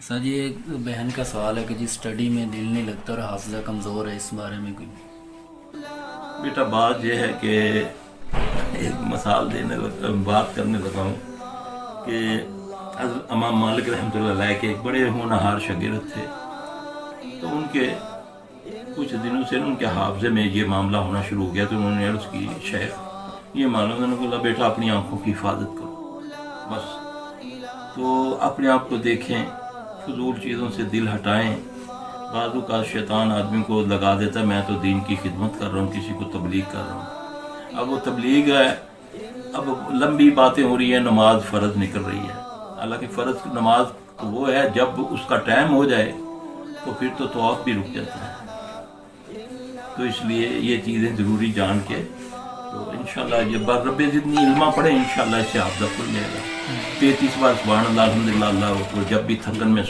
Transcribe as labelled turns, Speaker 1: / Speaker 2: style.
Speaker 1: سر جی ایک بہن کا سوال ہے کہ جی اسٹڈی میں دل نہیں لگتا اور حافظہ کمزور ہے، اس بارے میں کوئی؟
Speaker 2: بیٹا بات یہ ہے کہ ایک مثال بات کرنے لگا ہوں کہ حضرت امام مالک رحمۃ اللہ علیہ کے ایک بڑے ہونہار شاگرد تھے، تو ان کے کچھ دنوں سے ان کے حافظے میں یہ معاملہ ہونا شروع ہو گیا، تو انہوں نے عرض کی شیخ یہ معلوم، انہوں نے کہا بیٹا اپنی آنکھوں کی حفاظت کرو بس، تو اپنے آپ کو دیکھیں، فضول چیزوں سے دل ہٹائیں۔ بعضوں کا شیطان آدمی کو لگا دیتا ہے میں تو دین کی خدمت کر رہا ہوں، کسی کو تبلیغ کر رہا ہوں، اب وہ تبلیغ ہے، اب لمبی باتیں ہو رہی ہیں، نماز فرض نکل رہی ہے، حالانکہ فرض نماز تو وہ ہے جب اس کا ٹائم ہو جائے تو پھر تو طواف بھی رک جاتا ہے، تو اس لیے یہ چیزیں ضروری جان کے تو انشاءاللہ یہ رب زدنی علما پڑھیں، انشاءاللہ اس سے حافظہ کھل جائے گا۔ 33 بار سبحان اللہ الحمدللہ اللہ اکبر جب بھی تھکن میں